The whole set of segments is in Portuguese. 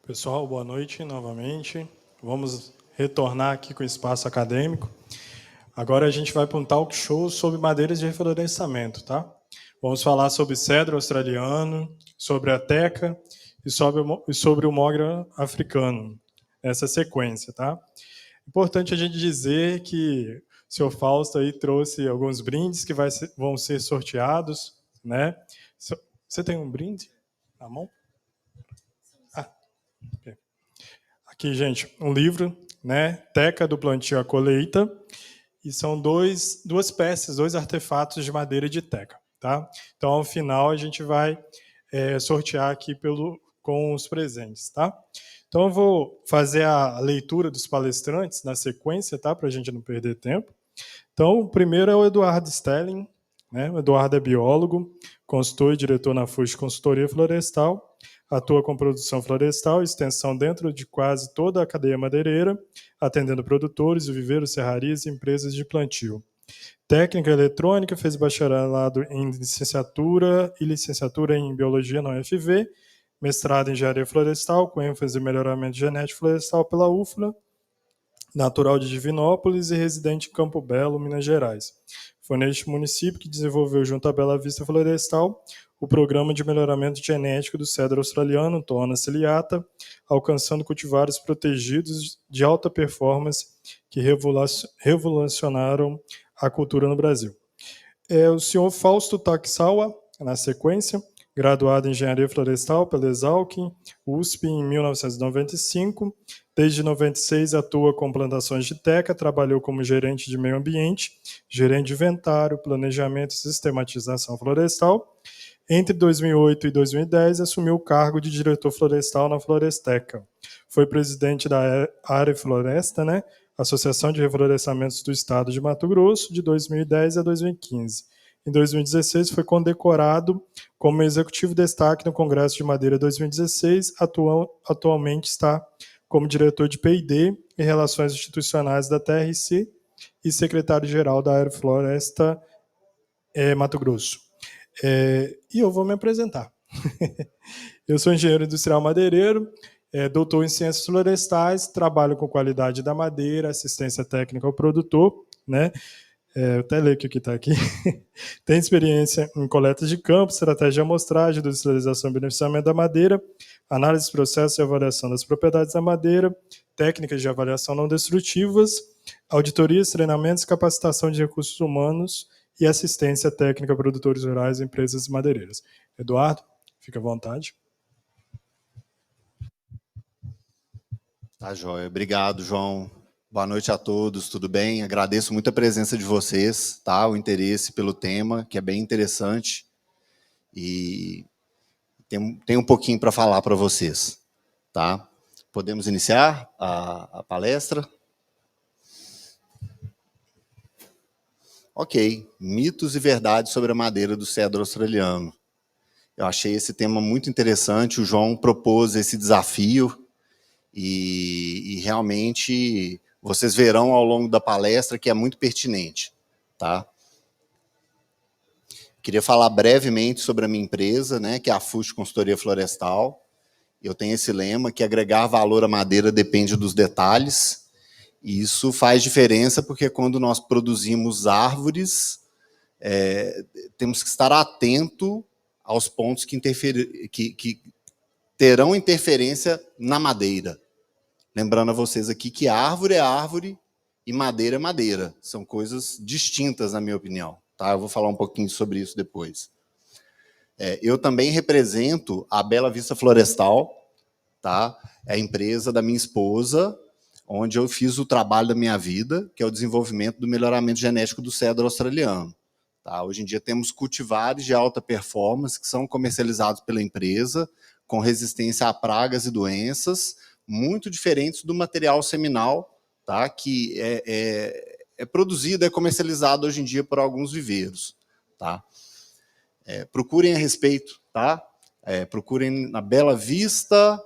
Pessoal, boa noite novamente. Vamos retornar aqui com o espaço acadêmico. Agora a gente vai para um talk show sobre madeiras de reflorestamento, tá? Vamos falar sobre cedro australiano, sobre a teca e sobre o mogre africano, nessa sequência, tá? Importante a gente dizer que o senhor Fausto aí trouxe alguns brindes que vão ser sorteados, né? Você tem um brinde na mão? Aqui, gente, um livro, né? Teca do plantio à colheita. E são duas peças, dois artefatos de madeira de teca, tá? Então, ao final, a gente vai sortear aqui com os presentes, tá? Então, eu vou fazer a leitura dos palestrantes na sequência, tá? Para a gente não perder tempo. Então, o primeiro é o Eduardo Stelling, né? O Eduardo é biólogo, consultor e diretor na FUSH Consultoria Florestal, atua com produção florestal e extensão dentro de quase toda a cadeia madeireira, atendendo produtores, viveiros, serrarias e empresas de plantio. Técnica eletrônica, fez bacharelado em licenciatura e licenciatura em biologia na UFV, mestrado em engenharia florestal, com ênfase em melhoramento genético florestal pela UFLA, natural de Divinópolis e residente em Campo Belo, Minas Gerais. Foi neste município que desenvolveu, junto à Bela Vista Florestal, o Programa de Melhoramento Genético do Cedro Australiano, Toona ciliata, alcançando cultivares protegidos de alta performance que revolucionaram a cultura no Brasil. O senhor Fausto Takisawa, na sequência, graduado em Engenharia Florestal pela Exalc, USP, em 1995. Desde 96 atua com plantações de teca, trabalhou como gerente de meio ambiente, gerente de inventário, planejamento e sistematização florestal. Entre 2008 e 2010, assumiu o cargo de diretor florestal na Floresteca. Foi presidente da Área Floresta, né? Associação de Reflorestamentos do Estado de Mato Grosso, de 2010 a 2015. Em 2016, foi condecorado como executivo destaque no Congresso de Madeira 2016. Atualmente está como diretor de P&D e Relações Institucionais da TRC e secretário-geral da Aerofloresta Mato Grosso. E eu vou me apresentar. Eu sou engenheiro industrial madeireiro, doutor em ciências florestais, trabalho com qualidade da madeira, assistência técnica ao produtor, né? Eu até leio o que está aqui. Tem experiência em coletas de campo, estratégia de amostragem, industrialização e beneficiamento da madeira, análise de processos e avaliação das propriedades da madeira, técnicas de avaliação não destrutivas, auditorias, treinamentos, capacitação de recursos humanos e assistência técnica a produtores rurais e empresas madeireiras. Eduardo, fica à vontade. Tá, joia. Obrigado, João. Boa noite a todos, tudo bem? Agradeço muito a presença de vocês, tá? O interesse pelo tema, que é bem interessante. E tem um pouquinho para falar para vocês, tá? Podemos iniciar a palestra? Ok. Mitos e verdades sobre a madeira do cedro australiano. Eu achei esse tema muito interessante. O João propôs esse desafio e realmente vocês verão ao longo da palestra que é muito pertinente, tá? Queria falar brevemente sobre a minha empresa, né, que é a FUSH Consultoria Florestal. Eu tenho esse lema que agregar valor à madeira depende dos detalhes. E isso faz diferença porque quando nós produzimos árvores, temos que estar atento aos pontos que terão interferência na madeira. Lembrando a vocês aqui que árvore é árvore e madeira é madeira. São coisas distintas, na minha opinião. Tá? Eu vou falar um pouquinho sobre isso depois. Eu também represento a Bela Vista Florestal, tá? É a empresa da minha esposa, onde eu fiz o trabalho da minha vida, que é o desenvolvimento do melhoramento genético do cedro australiano. Tá? Hoje em dia temos cultivares de alta performance que são comercializados pela empresa, com resistência a pragas e doenças, muito diferentes do material seminal, tá? Que é produzido, é comercializado hoje em dia por alguns viveiros. Tá? Procurem a respeito, tá? Procurem na Bela Vista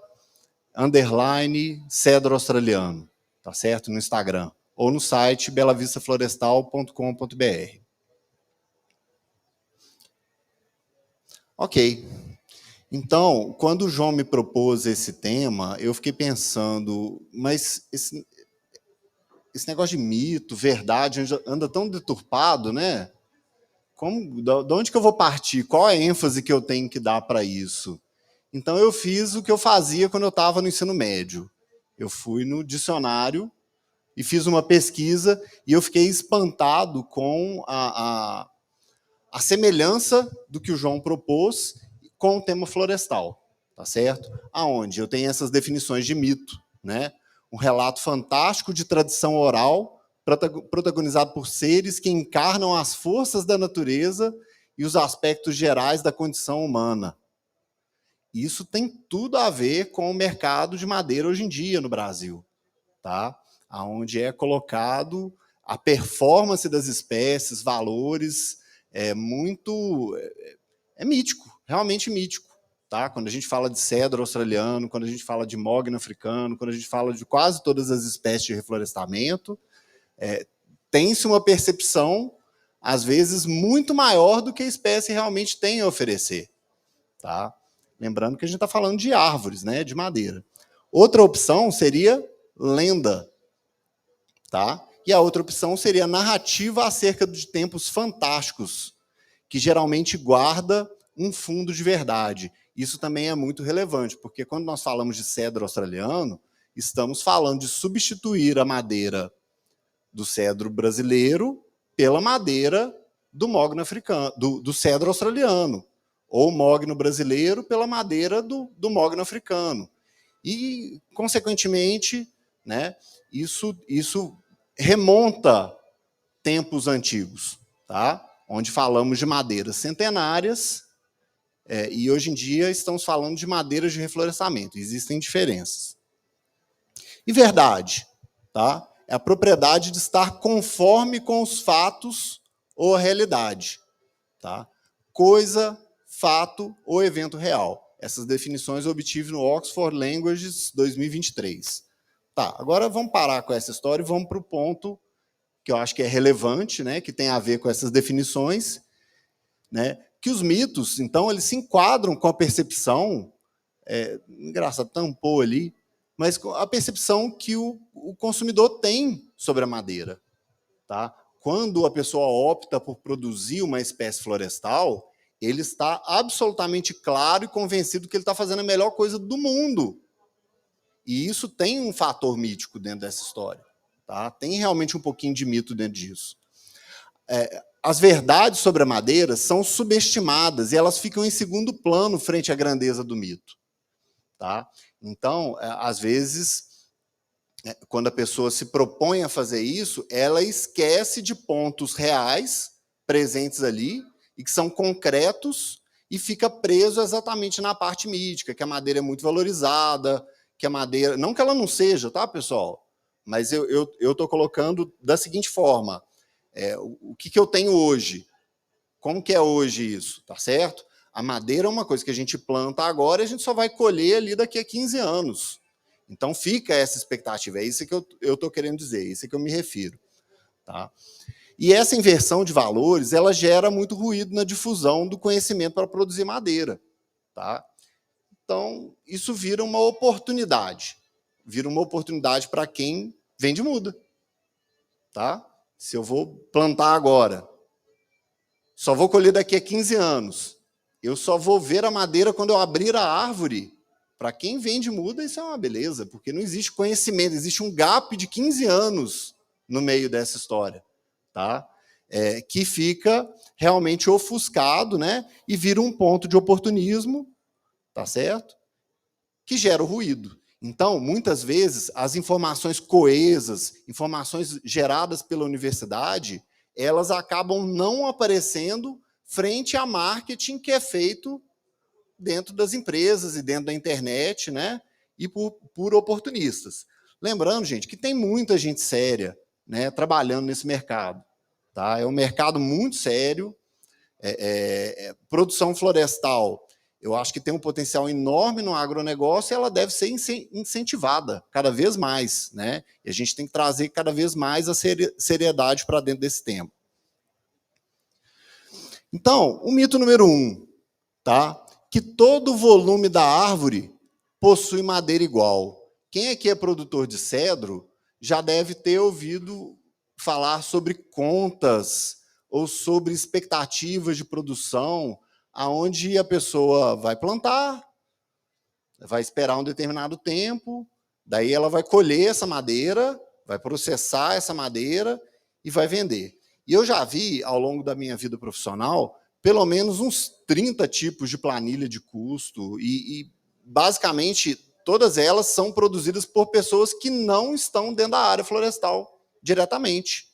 _cedro australiano, tá certo? No Instagram. Ou no site belavistaflorestal.com.br. Ok. Então, quando o João me propôs esse tema, eu fiquei pensando, mas esse negócio de mito, verdade, anda tão deturpado, né? De onde que eu vou partir? Qual a ênfase que eu tenho que dar para isso? Então, eu fiz o que eu fazia quando eu estava no ensino médio. Eu fui no dicionário e fiz uma pesquisa e eu fiquei espantado com a semelhança do que o João propôs com o tema florestal, tá certo? Aonde eu tenho essas definições de mito, né? Um relato fantástico de tradição oral, protagonizado por seres que encarnam as forças da natureza e os aspectos gerais da condição humana. Isso tem tudo a ver com o mercado de madeira hoje em dia no Brasil, tá? Aonde é colocado a performance das espécies, valores, é mítico, realmente mítico, tá? Quando a gente fala de cedro australiano, quando a gente fala de mogno africano, quando a gente fala de quase todas as espécies de reflorestamento, tem-se uma percepção, às vezes, muito maior do que a espécie realmente tem a oferecer, tá? Lembrando que a gente está falando de árvores, né, de madeira. Outra opção seria lenda, tá? E a outra opção seria narrativa acerca de tempos fantásticos, que geralmente guarda um fundo de verdade. Isso também é muito relevante, porque quando nós falamos de cedro australiano, estamos falando de substituir a madeira do cedro brasileiro pela madeira do mogno africano, do cedro australiano, ou mogno brasileiro pela madeira do mogno africano. E, consequentemente, né, isso remonta tempos antigos, tá? Onde falamos de madeiras centenárias, e hoje em dia estamos falando de madeiras de reflorestamento. Existem diferenças. E verdade, tá? É a propriedade de estar conforme com os fatos ou a realidade, tá? Coisa, fato ou evento real. Essas definições eu obtive no Oxford Languages 2023. Tá, agora vamos parar com essa história e vamos para o ponto que eu acho que é relevante, né, que tem a ver com essas definições, né, que os mitos, então, eles se enquadram com a percepção, engraçado, tampou ali, mas com a percepção que o consumidor tem sobre a madeira. Tá? Quando a pessoa opta por produzir uma espécie florestal, ele está absolutamente claro e convencido que ele está fazendo a melhor coisa do mundo. E isso tem um fator mítico dentro dessa história. Tá? Tem realmente um pouquinho de mito dentro disso. As verdades sobre a madeira são subestimadas e elas ficam em segundo plano frente à grandeza do mito. Tá? Então, às vezes, quando a pessoa se propõe a fazer isso, ela esquece de pontos reais presentes ali e que são concretos e fica preso exatamente na parte mítica, que a madeira é muito valorizada, que a madeira... Não que ela não seja, tá, pessoal? Mas eu estou colocando da seguinte forma. O que eu tenho hoje? Como que é hoje isso? Tá certo? A madeira é uma coisa que a gente planta agora e a gente só vai colher ali daqui a 15 anos. Então fica essa expectativa. É isso que eu estou querendo dizer, é isso que eu me refiro. Tá? E essa inversão de valores, ela gera muito ruído na difusão do conhecimento para produzir madeira. Tá? Então, isso vira uma oportunidade. Vira uma oportunidade para quem vende muda. Tá? Se eu vou plantar agora, só vou colher daqui a 15 anos, eu só vou ver a madeira quando eu abrir a árvore. Para quem vende muda, isso é uma beleza, porque não existe conhecimento, existe um gap de 15 anos no meio dessa história. Tá? Que fica realmente ofuscado, né? E vira um ponto de oportunismo, tá certo? Que gera o ruído. Então, muitas vezes, as informações coesas, informações geradas pela universidade, elas acabam não aparecendo frente a marketing que é feito dentro das empresas e dentro da internet, né? E por oportunistas. Lembrando, gente, que tem muita gente séria, né, trabalhando nesse mercado. Tá? É um mercado muito sério. Produção florestal, eu acho que tem um potencial enorme no agronegócio e ela deve ser incentivada cada vez mais. Né? E a gente tem que trazer cada vez mais a seriedade para dentro desse tema. Então, o mito número 1. Tá? que todo o volume da árvore possui madeira igual. Quem aqui é produtor de cedro já deve ter ouvido falar sobre contas ou sobre expectativas de produção, aonde a pessoa vai plantar, vai esperar um determinado tempo, daí ela vai colher essa madeira, vai processar essa madeira e vai vender. E eu já vi, ao longo da minha vida profissional, pelo menos uns 30 tipos de planilha de custo e basicamente, todas elas são produzidas por pessoas que não estão dentro da área florestal diretamente.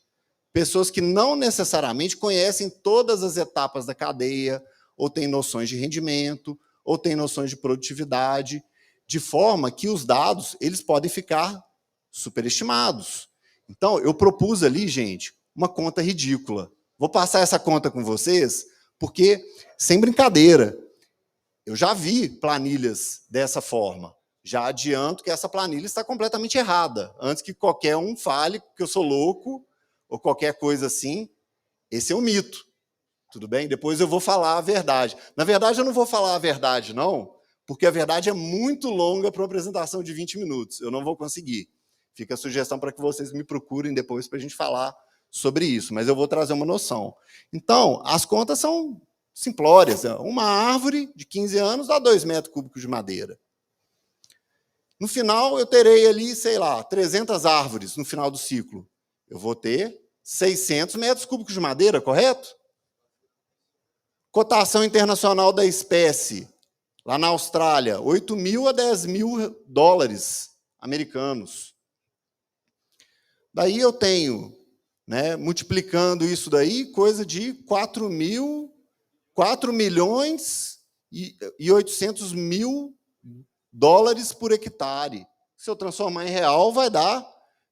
Pessoas que não necessariamente conhecem todas as etapas da cadeia, ou têm noções de rendimento, ou têm noções de produtividade, de forma que os dados eles podem ficar superestimados. Então, eu propus ali, gente, uma conta ridícula. Vou passar essa conta com vocês, porque, sem brincadeira, eu já vi planilhas dessa forma. Já adianto que essa planilha está completamente errada. Antes que qualquer um fale que eu sou louco ou qualquer coisa assim, esse é um mito. Tudo bem? Depois eu vou falar a verdade. Na verdade, eu não vou falar a verdade, não, porque a verdade é muito longa para uma apresentação de 20 minutos. Eu não vou conseguir. Fica a sugestão para que vocês me procurem depois para a gente falar sobre isso, mas eu vou trazer uma noção. Então, as contas são simplórias. Uma árvore de 15 anos dá 2 metros cúbicos de madeira. No final, eu terei ali, sei lá, 300 árvores no final do ciclo. Eu vou ter 600 metros cúbicos de madeira, correto? Cotação internacional da espécie, lá na Austrália, 8 mil a 10 mil dólares americanos. Daí eu tenho, né, multiplicando isso daí, coisa de 4 milhões e 800 mil dólares por hectare. Se eu transformar em real, vai dar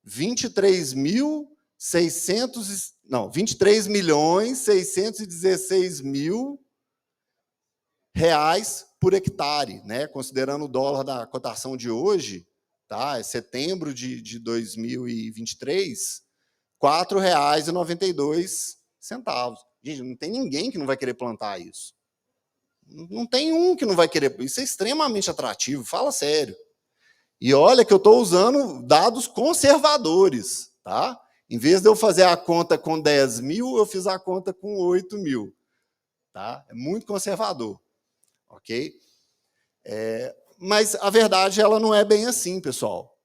23 milhões 616 mil reais por hectare, né? Considerando o dólar da cotação de hoje, tá? É setembro de 2023, R$ 4,92. Gente, não tem ninguém que não vai querer plantar isso. Não tem um que não vai querer. Isso é extremamente atrativo, fala sério. E olha que eu estou usando dados conservadores, tá? Em vez de eu fazer a conta com 10 mil, eu fiz a conta com 8 mil. Tá? É muito conservador. Ok? Mas a verdade ela não é bem assim, pessoal.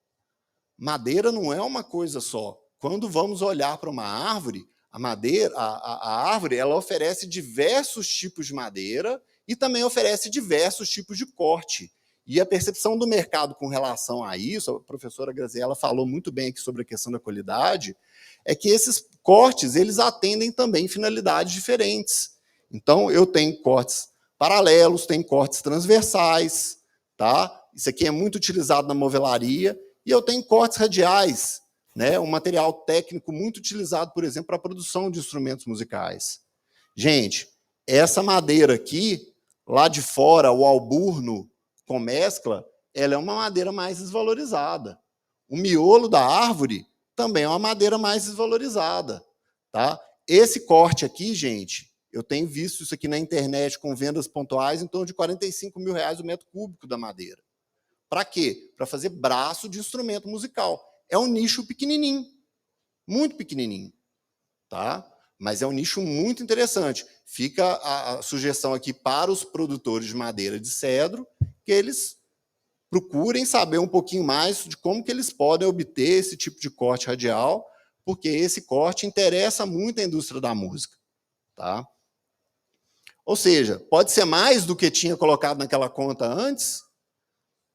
Madeira não é uma coisa só. Quando vamos olhar para uma árvore, a árvore ela oferece diversos tipos de madeira e também oferece diversos tipos de corte. E a percepção do mercado com relação a isso, a professora Graziella falou muito bem aqui sobre a questão da qualidade, é que esses cortes eles atendem também finalidades diferentes. Então, eu tenho cortes paralelos, tenho cortes transversais, tá? Isso aqui é muito utilizado na movelaria, e eu tenho cortes radiais, né? Um material técnico muito utilizado, por exemplo, para a produção de instrumentos musicais. Gente, essa madeira aqui, lá de fora, o alburno com mescla, ela é uma madeira mais desvalorizada. O miolo da árvore também é uma madeira mais desvalorizada. Tá? Esse corte aqui, gente, eu tenho visto isso aqui na internet com vendas pontuais em torno de R$ 45 mil o metro cúbico da madeira. Para quê? Para fazer braço de instrumento musical. É um nicho pequenininho, muito pequenininho. Tá? Mas é um nicho muito interessante. Fica a sugestão aqui para os produtores de madeira de cedro, que eles procurem saber um pouquinho mais de como que eles podem obter esse tipo de corte radial, porque esse corte interessa muito a indústria da música. Tá? Ou seja, pode ser mais do que tinha colocado naquela conta antes?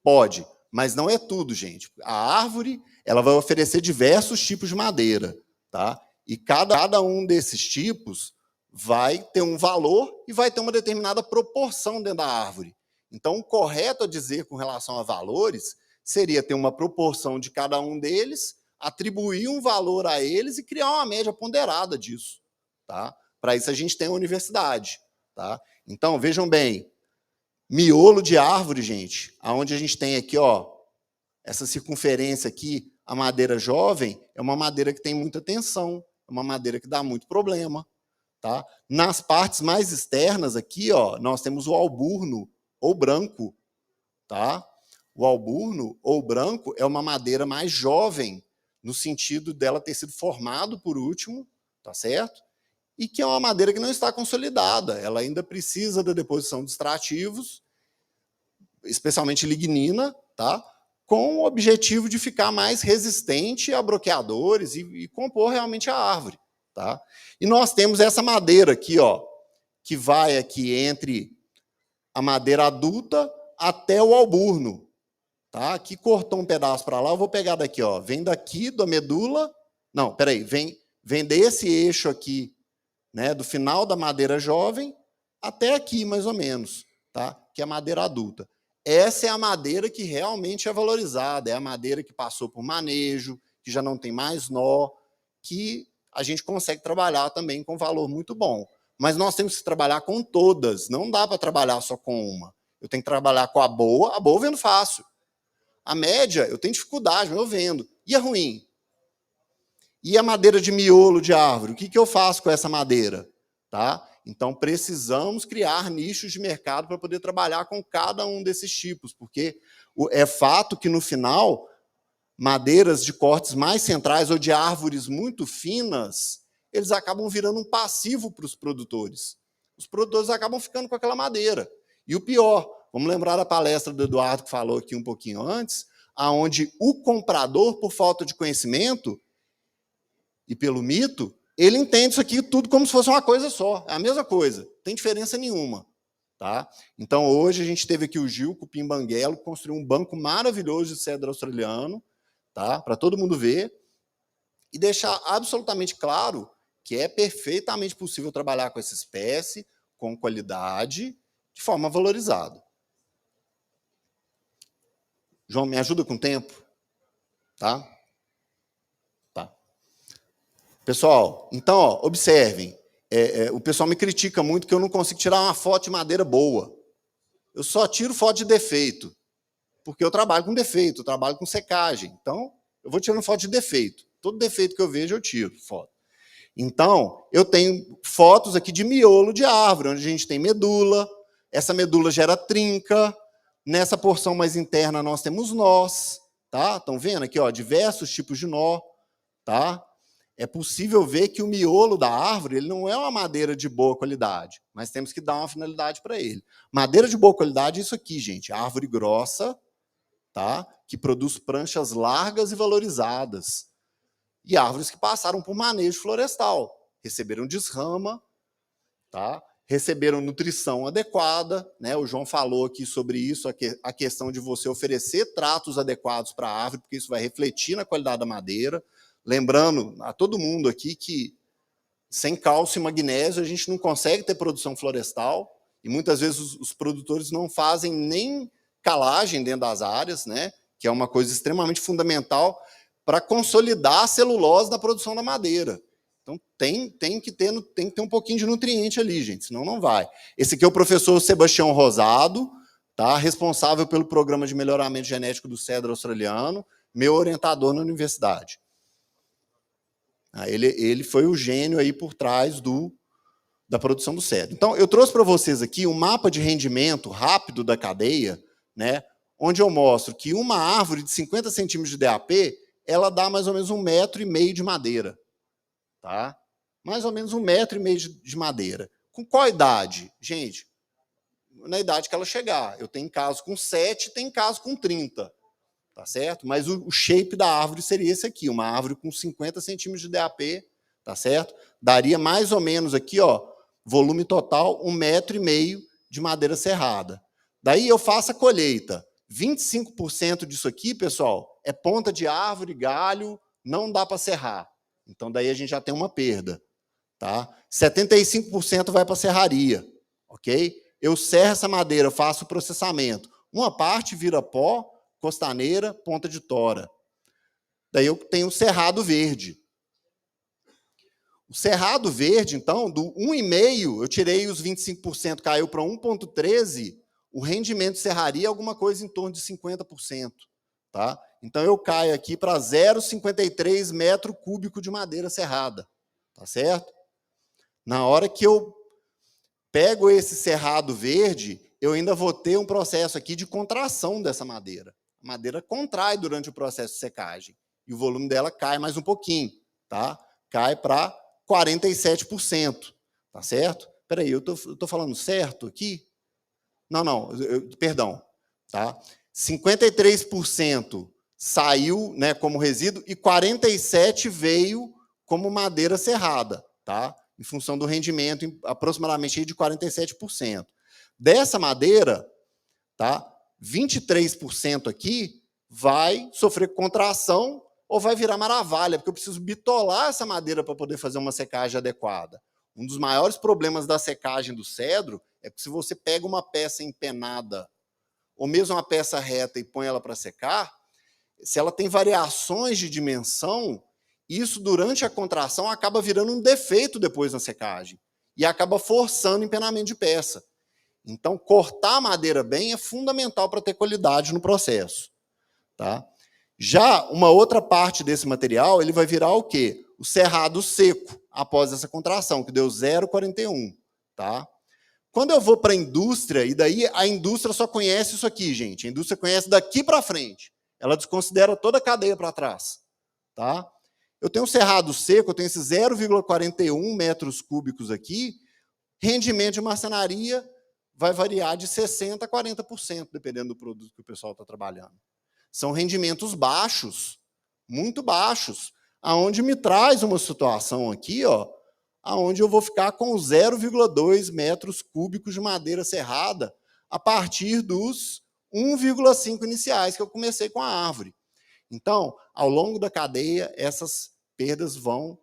Pode, mas não é tudo, gente. A árvore ela vai oferecer diversos tipos de madeira. Tá? E cada um desses tipos vai ter um valor e vai ter uma determinada proporção dentro da árvore. Então, o correto a dizer com relação a valores seria ter uma proporção de cada um deles, atribuir um valor a eles e criar uma média ponderada disso. Tá? Para isso, a gente tem a universidade. Tá? Então, vejam bem, miolo de árvore, gente, aonde a gente tem aqui, ó, essa circunferência aqui, a madeira jovem, é uma madeira que tem muita tensão, é uma madeira que dá muito problema. Tá? Nas partes mais externas aqui, ó, nós temos o alburno ou branco, tá? O alburno ou branco é uma madeira mais jovem, no sentido dela ter sido formado por último, tá certo? E que é uma madeira que não está consolidada, ela ainda precisa da deposição de extrativos, especialmente lignina, tá? Com o objetivo de ficar mais resistente a bloqueadores e compor realmente a árvore, tá? E nós temos essa madeira aqui, ó, que vai aqui entre a madeira adulta até o alburno, tá? Aqui cortou um pedaço para lá, eu vou pegar daqui, ó, vem daqui da medula, não, peraí, vem desse eixo aqui, né, do final da madeira jovem até aqui, mais ou menos, tá? Que é a madeira adulta. Essa é a madeira que realmente é valorizada, é a madeira que passou por manejo, que já não tem mais nó, que a gente consegue trabalhar também com valor muito bom. Mas nós temos que trabalhar com todas, não dá para trabalhar só com uma. Eu tenho que trabalhar com a boa eu vendo fácil. A média, eu tenho dificuldade, mas eu vendo. E a ruim? E a madeira de miolo de árvore? O que eu faço com essa madeira? Tá? Então, precisamos criar nichos de mercado para poder trabalhar com cada um desses tipos, porque é fato que, no final, madeiras de cortes mais centrais ou de árvores muito finas, eles acabam virando um passivo para os produtores. Os produtores acabam ficando com aquela madeira. E o pior, vamos lembrar da palestra do Eduardo, que falou aqui um pouquinho antes, onde o comprador, por falta de conhecimento e pelo mito, ele entende isso aqui tudo como se fosse uma coisa só. É a mesma coisa, não tem diferença nenhuma. Tá? Então, hoje, a gente teve aqui o Gil Cupim Banguelo, que construiu um banco maravilhoso de cedro australiano, tá? Para todo mundo ver, e deixar absolutamente claro que é perfeitamente possível trabalhar com essa espécie, com qualidade, de forma valorizada. João, me ajuda com o tempo? Tá? Tá. Pessoal, então, ó, observem. O pessoal me critica muito que eu não consigo tirar uma foto de madeira boa. Eu só tiro foto de defeito, porque eu trabalho com defeito, eu trabalho com secagem. Então, eu vou tirando foto de defeito. Todo defeito que eu vejo, eu tiro foto. Então, eu tenho fotos aqui de miolo de árvore, onde a gente tem medula, essa medula gera trinca, nessa porção mais interna nós temos nós, tá? Estão vendo aqui, ó, diversos tipos de nó, tá? É possível ver que o miolo da árvore ele não é uma madeira de boa qualidade, mas temos que dar uma finalidade para ele. Madeira de boa qualidade é isso aqui, gente, árvore grossa, tá? Que produz pranchas largas e valorizadas. E árvores que passaram por manejo florestal, receberam desrama, tá? Receberam nutrição adequada, né? O João falou aqui sobre isso, a questão de você oferecer tratos adequados para a árvore, porque isso vai refletir na qualidade da madeira. Lembrando a todo mundo aqui que sem cálcio e magnésio a gente não consegue ter produção florestal, e muitas vezes os produtores não fazem nem calagem dentro das áreas, né? Que é uma coisa extremamente fundamental para consolidar a celulose na produção da madeira. Então, tem que ter um pouquinho de nutriente ali, gente, senão não vai. Esse aqui é o professor Sebastião Rosado, tá? Responsável pelo programa de melhoramento genético do cedro australiano, meu orientador na universidade. Ele foi o gênio aí por trás da produção do cedro. Então, eu trouxe para vocês aqui um mapa de rendimento rápido da cadeia, né, onde eu mostro que uma árvore de 50 centímetros de DAP, ela dá mais ou menos 1,5 metro de madeira. Tá? Mais ou menos 1,5 metro de madeira. Com qual idade? Gente, na idade que ela chegar. Eu tenho caso com 7, tem caso com 30. Tá certo? Mas o shape da árvore seria esse aqui, uma árvore com 50 centímetros de DAP, tá certo? Daria mais ou menos aqui, ó, volume total, 1,5 metro de madeira serrada. Daí eu faço a colheita. 25% disso aqui, pessoal, é ponta de árvore, galho, não dá para serrar. Então, daí a gente já tem uma perda. Tá? 75% vai para a serraria. Ok? Eu serro essa madeira, faço o processamento. Uma parte vira pó, costaneira, ponta de tora. Daí eu tenho o cerrado verde. O cerrado verde, então, do 1,5, eu tirei os 25%, caiu para 1,13, o rendimento de serraria é alguma coisa em torno de 50%. Tá? Então, eu caio aqui para 0,53 metro cúbico de madeira serrada. Tá certo? Na hora que eu pego esse cerrado verde, eu ainda vou ter um processo aqui de contração dessa madeira. A madeira contrai durante o processo de secagem e o volume dela cai mais um pouquinho, tá? Cai para 47%, tá certo? Espera aí, eu tô falando certo aqui? Não, perdão, tá? 53% saiu, né, como resíduo e 47% veio como madeira serrada, tá? Em função do rendimento aproximadamente de 47%. Dessa madeira, tá? 23% aqui vai sofrer contração ou vai virar maravalha, porque eu preciso bitolar essa madeira para poder fazer uma secagem adequada. Um dos maiores problemas da secagem do cedro é que se você pega uma peça empenada ou mesmo uma peça reta e põe ela para secar, se ela tem variações de dimensão, isso durante a contração acaba virando um defeito depois na secagem e acaba forçando o empenamento de peça. Então, cortar a madeira bem é fundamental para ter qualidade no processo. Tá? Já uma outra parte desse material, ele vai virar o quê? O serrado seco, após essa contração, que deu 0,41. Tá? Quando eu vou para a indústria, e daí a indústria só conhece isso aqui, gente. A indústria conhece daqui para frente. Ela desconsidera toda a cadeia para trás. Tá? Eu tenho um cerrado seco, eu tenho esses 0,41 metros cúbicos aqui, rendimento de marcenaria vai variar de 60% a 40%, dependendo do produto que o pessoal está trabalhando. São rendimentos baixos, muito baixos, aonde me traz uma situação aqui, ó, aonde eu vou ficar com 0,2 metros cúbicos de madeira serrada a partir dos 1,5 iniciais que eu comecei com a árvore. Então, ao longo da cadeia, essas perdas vão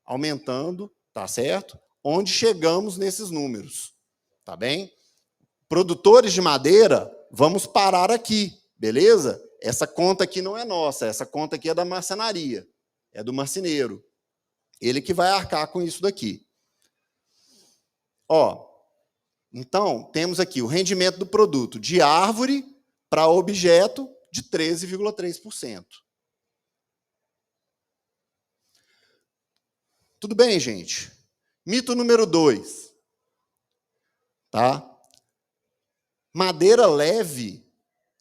aumentando, tá certo? Onde chegamos nesses números, tá bem? Produtores de madeira, vamos parar aqui, beleza? Essa conta aqui não é nossa, essa conta aqui é da marcenaria, é do marceneiro. Ele que vai arcar com isso daqui. Ó, então, temos aqui o rendimento do produto de árvore para objeto de 13,3%. Tudo bem, gente? Mito número 2. Tá? Madeira leve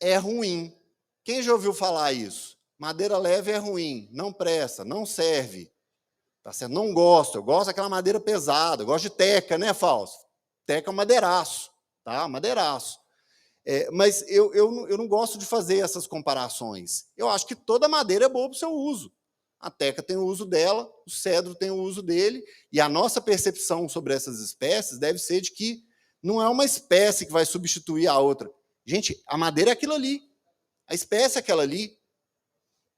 é ruim. Quem já ouviu falar isso? Madeira leve é ruim, não presta, não serve. Tá certo? Não gosto, eu gosto daquela madeira pesada, eu gosto de teca, né, Fausto? Teca é um madeiraço, tá? Madeiraço. Mas eu não gosto de fazer essas comparações. Eu acho que toda madeira é boa para o seu uso. A teca tem o uso dela, o cedro tem o uso dele, e a nossa percepção sobre essas espécies deve ser de que não é uma espécie que vai substituir a outra. Gente, a madeira é aquilo ali, a espécie é aquela ali.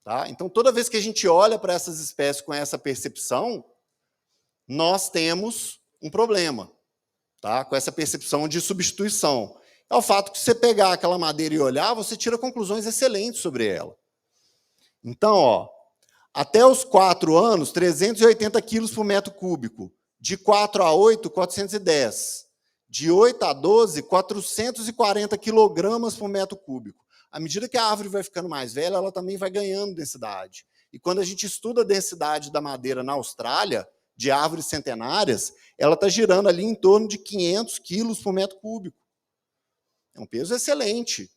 Tá? Então, toda vez que a gente olha para essas espécies com essa percepção, nós temos um problema, tá? Com essa percepção de substituição. É o fato que você pegar aquela madeira e olhar, você tira conclusões excelentes sobre ela. Então, ó, até os 4 anos, 380 quilos por metro cúbico. De 4 a 8, 410. De 8 a 12, 440 quilogramas por metro cúbico. À medida que a árvore vai ficando mais velha, ela também vai ganhando densidade. E quando a gente estuda a densidade da madeira na Austrália, de árvores centenárias, ela está girando ali em torno de 500 quilos por metro cúbico. É um peso excelente,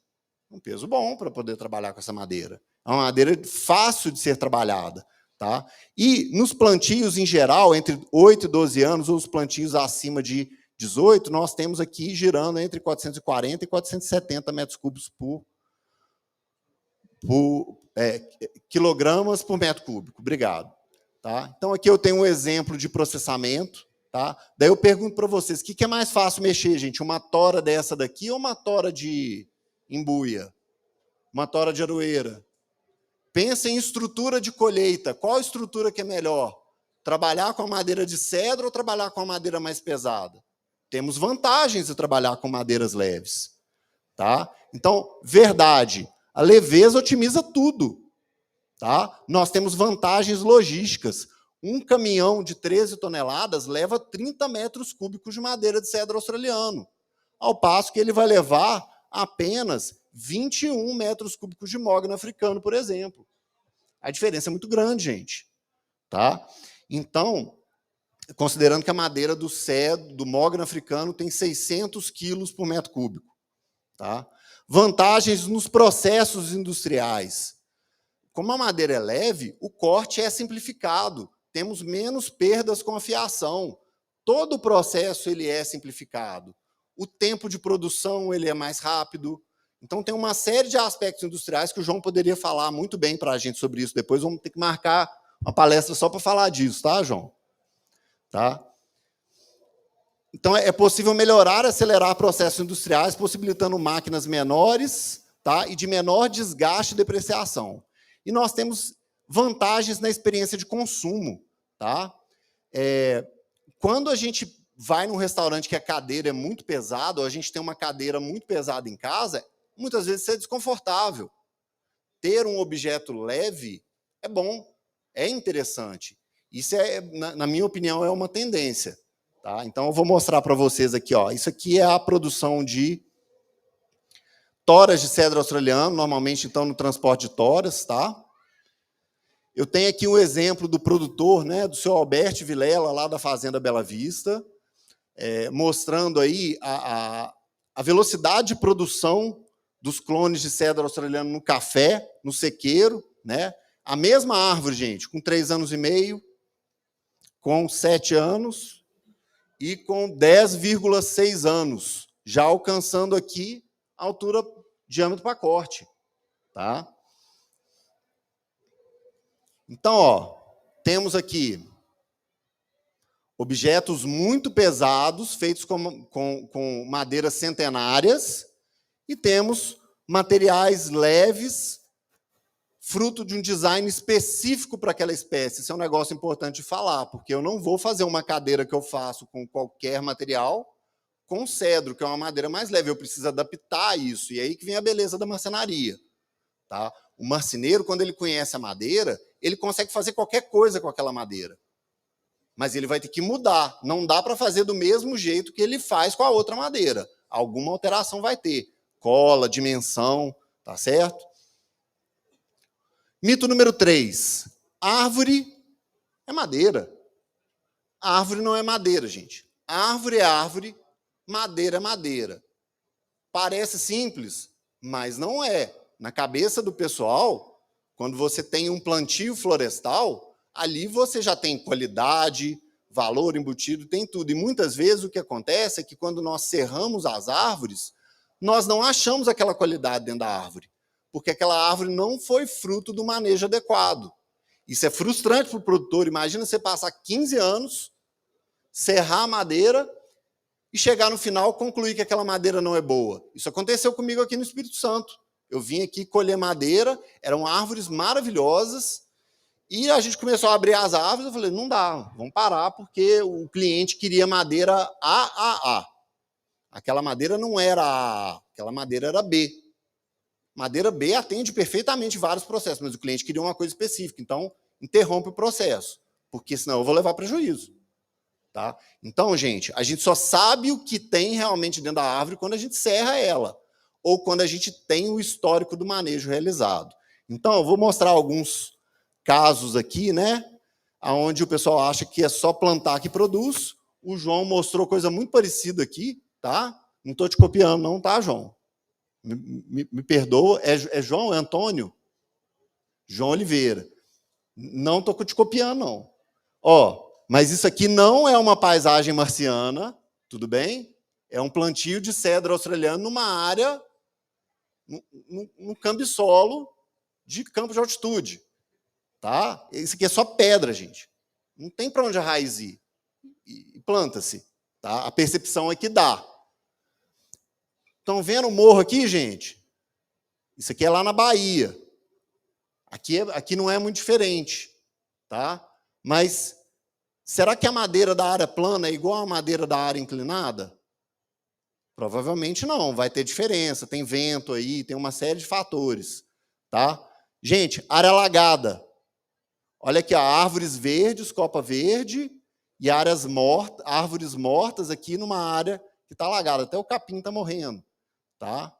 um peso bom para poder trabalhar com essa madeira. É uma madeira fácil de ser trabalhada. Tá? E nos plantios, em geral, entre 8 e 12 anos, ou os plantios acima de 18, nós temos aqui girando entre 440 e 470 metros cúbicos por quilogramas por metro cúbico. Obrigado. Tá? Então, aqui eu tenho um exemplo de processamento. Tá? Daí eu pergunto para vocês, o que é mais fácil mexer, gente? Uma tora dessa daqui ou uma tora de embuia? Uma tora de aroeira? Pensa em estrutura de colheita. Qual estrutura que é melhor? Trabalhar com a madeira de cedro ou trabalhar com a madeira mais pesada? Temos vantagens de trabalhar com madeiras leves. Tá? Então, verdade, a leveza otimiza tudo. Tá? Nós temos vantagens logísticas. Um caminhão de 13 toneladas leva 30 metros cúbicos de madeira de cedro australiano, ao passo que ele vai levar apenas 21 metros cúbicos de mogno africano, por exemplo. A diferença é muito grande, gente. Tá? Então, considerando que a madeira do cedro, do mogno africano, tem 600 quilos por metro cúbico. Tá? Vantagens nos processos industriais. Como a madeira é leve, o corte é simplificado. Temos menos perdas com a fiação. Todo o processo ele é simplificado. O tempo de produção ele é mais rápido. Então, tem uma série de aspectos industriais que o João poderia falar muito bem para a gente sobre isso. Depois vamos ter que marcar uma palestra só para falar disso, tá, João? Tá? Então, é possível melhorar e acelerar processos industriais, possibilitando máquinas menores, tá? E de menor desgaste e depreciação. E nós temos vantagens na experiência de consumo. Tá? Quando a gente vai num restaurante que a cadeira é muito pesada, ou a gente tem uma cadeira muito pesada em casa, muitas vezes isso é desconfortável. Ter um objeto leve é bom, é interessante. Isso, na minha opinião, é uma tendência. Tá? Então, eu vou mostrar para vocês aqui. Ó. Isso aqui é a produção de toras de cedro australiano, normalmente, então, no transporte de toras. Tá? Eu tenho aqui um exemplo do produtor, né, do seu Alberto Vilela, lá da Fazenda Bela Vista, mostrando aí a velocidade de produção dos clones de cedro australiano no café, no sequeiro. Né? A mesma árvore, gente, com 3 anos e meio, com 7 anos e com 10,6 anos, já alcançando aqui a altura, diâmetro para corte. Tá? Então, ó, temos aqui objetos muito pesados, feitos com madeiras centenárias, e temos materiais leves, fruto de um design específico para aquela espécie. Isso é um negócio importante de falar, porque eu não vou fazer uma cadeira que eu faço com qualquer material, com cedro, que é uma madeira mais leve. Eu preciso adaptar isso, e é aí que vem a beleza da marcenaria. Tá? O marceneiro, quando ele conhece a madeira, ele consegue fazer qualquer coisa com aquela madeira. Mas ele vai ter que mudar. Não dá para fazer do mesmo jeito que ele faz com a outra madeira. Alguma alteração vai ter. Cola, dimensão, tá certo? Mito número 3. Árvore é madeira. Árvore não é madeira, gente. Árvore é árvore, madeira é madeira. Parece simples, mas não é. Na cabeça do pessoal, quando você tem um plantio florestal, ali você já tem qualidade, valor embutido, tem tudo. E muitas vezes o que acontece é que quando nós serramos as árvores, nós não achamos aquela qualidade dentro da árvore, porque aquela árvore não foi fruto do manejo adequado. Isso é frustrante para o produtor. Imagina você passar 15 anos, serrar a madeira e chegar no final concluir que aquela madeira não é boa. Isso aconteceu comigo aqui no Espírito Santo. Eu vim aqui colher madeira, eram árvores maravilhosas, e a gente começou a abrir as árvores, eu falei, não dá, vamos parar, porque o cliente queria madeira AAA. Aquela madeira não era A, aquela madeira era B. Madeira B atende perfeitamente vários processos, mas o cliente queria uma coisa específica, então interrompe o processo, porque senão eu vou levar prejuízo. Tá? Então, gente, a gente só sabe o que tem realmente dentro da árvore quando a gente serra ela, ou quando a gente tem o histórico do manejo realizado. Então, eu vou mostrar alguns casos aqui, né, onde o pessoal acha que é só plantar que produz. O João mostrou coisa muito parecida aqui, tá? Não estou te copiando, não, tá, João? Me perdoa, é João? É Antônio? João Oliveira. Não estou te copiando, não. Ó, mas isso aqui não é uma paisagem marciana, tudo bem? É um plantio de cedro australiano numa área, num cambissolo de campo de altitude. Tá? Isso aqui é só pedra, gente. Não tem para onde a raiz ir. E planta-se. Tá? A percepção é que dá. Estão vendo o morro aqui, gente? Isso aqui é lá na Bahia. Aqui não é muito diferente. Tá? Mas será que a madeira da área plana é igual à madeira da área inclinada? Provavelmente não. Vai ter diferença. Tem vento aí, tem uma série de fatores. Tá? Gente, área alagada. Olha aqui, ó, árvores verdes, copa verde, e árvores mortas aqui numa área que está alagada. Até o capim está morrendo. Tá?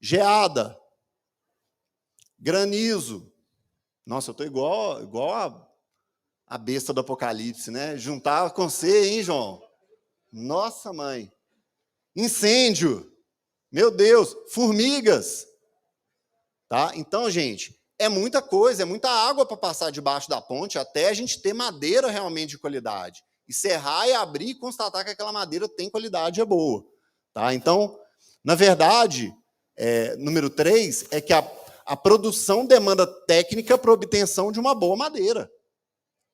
Geada. Granizo. Nossa, eu estou igual a besta do Apocalipse, né? Juntar com você, hein, João? Nossa, mãe. Incêndio. Meu Deus, formigas. Tá? Então, gente, é muita coisa, é muita água para passar debaixo da ponte até a gente ter madeira realmente de qualidade. E serrar e abrir e constatar que aquela madeira tem qualidade e é boa. Tá? Então, na verdade, número 3 é que a produção demanda técnica para obtenção de uma boa madeira.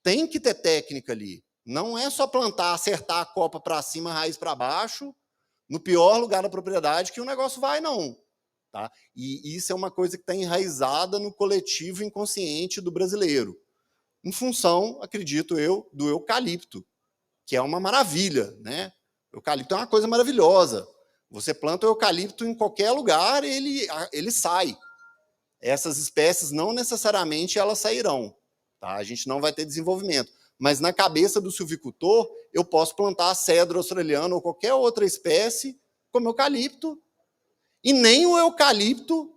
Tem que ter técnica ali. Não é só plantar, acertar a copa para cima, a raiz para baixo, no pior lugar da propriedade, que o negócio vai, não. Tá? E isso é uma coisa que está enraizada no coletivo inconsciente do brasileiro, em função, acredito eu, do eucalipto, que é uma maravilha. Né? O eucalipto é uma coisa maravilhosa. Você planta o eucalipto em qualquer lugar, ele sai. Essas espécies não necessariamente elas sairão. Tá? A gente não vai ter desenvolvimento. Mas na cabeça do silvicultor, eu posso plantar cedro australiano ou qualquer outra espécie como eucalipto, e nem o eucalipto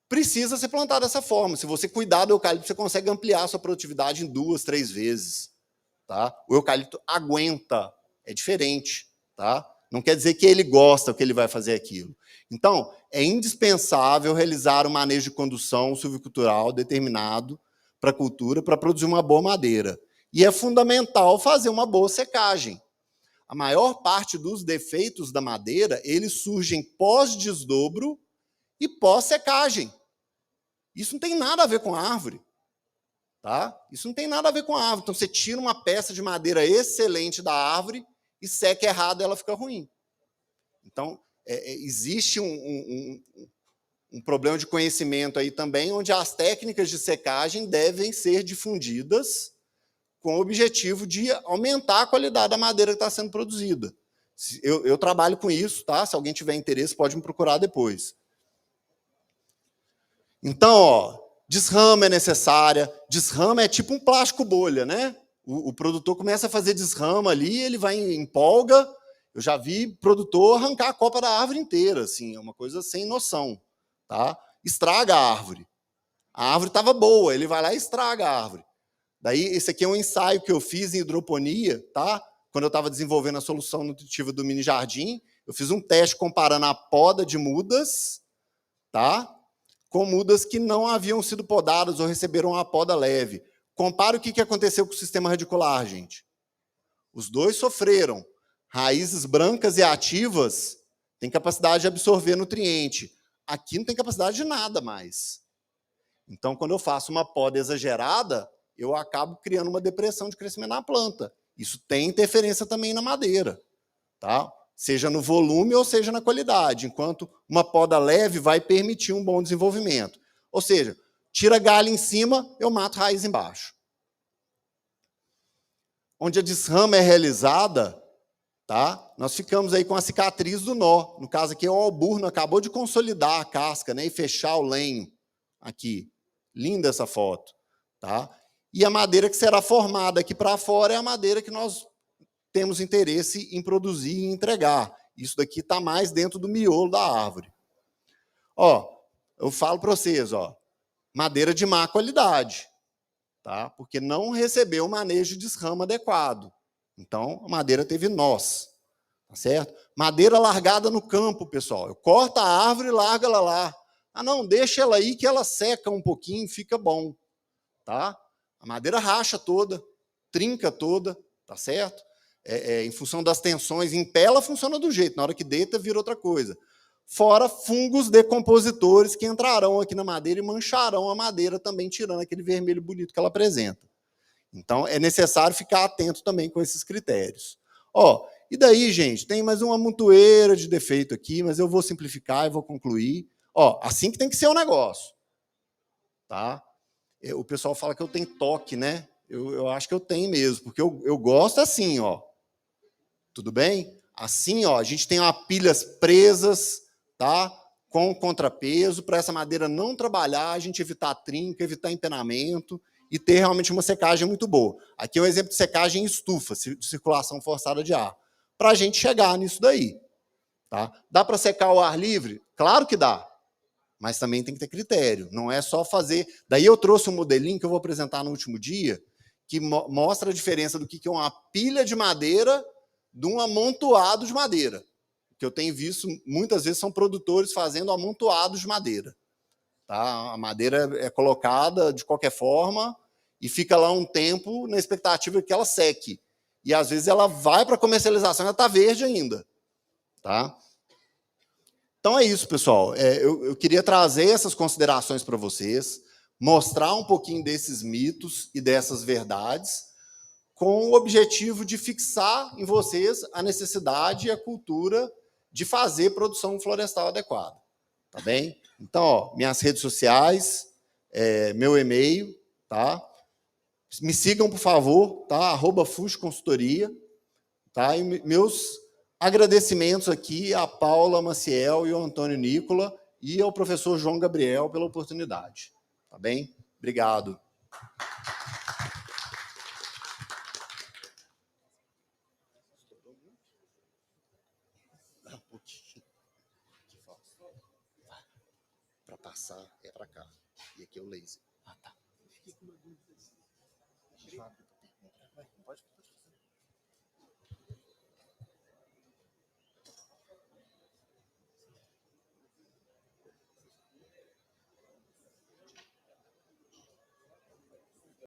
precisa ser plantado dessa forma. Se você cuidar do eucalipto, você consegue ampliar a sua produtividade em 2, 3 vezes. Tá? O eucalipto aguenta, é diferente. Tá? Não quer dizer que ele gosta que ele vai fazer aquilo. Então, é indispensável realizar um manejo de condução silvicultural determinado para a cultura para produzir uma boa madeira. E é fundamental fazer uma boa secagem. A maior parte dos defeitos da madeira, eles surgem pós-desdobro e pós-secagem. Isso não tem nada a ver com a árvore. Tá? Isso não tem nada a ver com a árvore. Então, você tira uma peça de madeira excelente da árvore e seca errado, ela fica ruim. Então, existe um problema de conhecimento aí também, onde as técnicas de secagem devem ser difundidas com o objetivo de aumentar a qualidade da madeira que está sendo produzida. Eu trabalho com isso, tá? Se alguém tiver interesse, pode me procurar depois. Então, ó, desrama é necessária. Desrama é tipo um plástico bolha, né? O produtor começa a fazer desrama ali, ele vai empolga. Eu já vi produtor arrancar a copa da árvore inteira, assim, é uma coisa sem noção. Tá? Estraga a árvore. A árvore estava boa, ele vai lá e estraga a árvore. Daí, esse aqui é um ensaio que eu fiz em hidroponia, tá? Quando eu estava desenvolvendo a solução nutritiva do mini jardim, eu fiz um teste comparando a poda de mudas, tá? Com mudas que não haviam sido podadas ou receberam uma poda leve. Compara o que aconteceu com o sistema radicular, gente. Os dois sofreram. Raízes brancas e ativas têm capacidade de absorver nutriente. Aqui não tem capacidade de nada mais. Então, quando eu faço uma poda exagerada, eu acabo criando uma depressão de crescimento na planta. Isso tem interferência também na madeira, tá? Seja no volume ou seja na qualidade, enquanto uma poda leve vai permitir um bom desenvolvimento. Ou seja, tira galho em cima, eu mato raiz embaixo. Onde a desrama é realizada, tá? Nós ficamos aí com a cicatriz do nó. No caso aqui, o alburno acabou de consolidar a casca, né, e fechar o lenho aqui. Linda essa foto. Tá? E a madeira que será formada aqui para fora é a madeira que nós temos interesse em produzir e entregar. Isso daqui está mais dentro do miolo da árvore. Ó, eu falo para vocês, ó, madeira de má qualidade, tá? Porque não recebeu o manejo de desrama adequado. Então, a madeira teve nós, tá certo? Madeira largada no campo, pessoal. Eu corto a árvore e largo ela lá. Ah, não, deixa ela aí que ela seca um pouquinho, fica bom. Tá? A madeira racha toda, trinca toda, tá certo? Em função das tensões, em pé ela funciona do jeito, na hora que deita vira outra coisa. Fora fungos decompositores que entrarão aqui na madeira e mancharão a madeira também, tirando aquele vermelho bonito que ela apresenta. Então, é necessário ficar atento também com esses critérios. Ó, e daí, gente, tem mais uma montoeira de defeito aqui, mas eu vou simplificar e vou concluir. Ó, assim que tem que ser o negócio. Tá? O pessoal fala que eu tenho toque, né? Eu acho que eu tenho mesmo, porque eu gosto assim, ó. Tudo bem? Assim, ó, a gente tem pilhas presas, tá? Com contrapeso, para essa madeira não trabalhar, a gente evitar trinca, evitar empenamento e ter realmente uma secagem muito boa. Aqui é um exemplo de secagem em estufa, de circulação forçada de ar, para a gente chegar nisso daí. Tá? Dá para secar ao ar livre? Claro que dá. Mas também tem que ter critério, não é só fazer... Daí eu trouxe um modelinho que eu vou apresentar no último dia, que mostra a diferença do que é uma pilha de madeira de um amontoado de madeira. que eu tenho visto muitas vezes são produtores fazendo amontoados de madeira. Tá? A madeira é colocada de qualquer forma e fica lá um tempo na expectativa que ela seque. E às vezes ela vai para a comercialização e ela está verde ainda. Tá? Então é isso, pessoal. Eu queria trazer essas considerações para vocês, mostrar um pouquinho desses mitos e dessas verdades, com o objetivo de fixar em vocês a necessidade e a cultura de fazer produção florestal adequada. Tá bem? Então, ó, minhas redes sociais, meu e-mail, tá? Me sigam, por favor, tá? @FusConsultoria, tá? E meus agradecimentos aqui à Paula Maciel e ao Antônio Nicola e ao professor João Gabriel pela oportunidade. Tá bem? Obrigado. Para passar é para cá. E aqui é o laser. Ah, tá. Pode.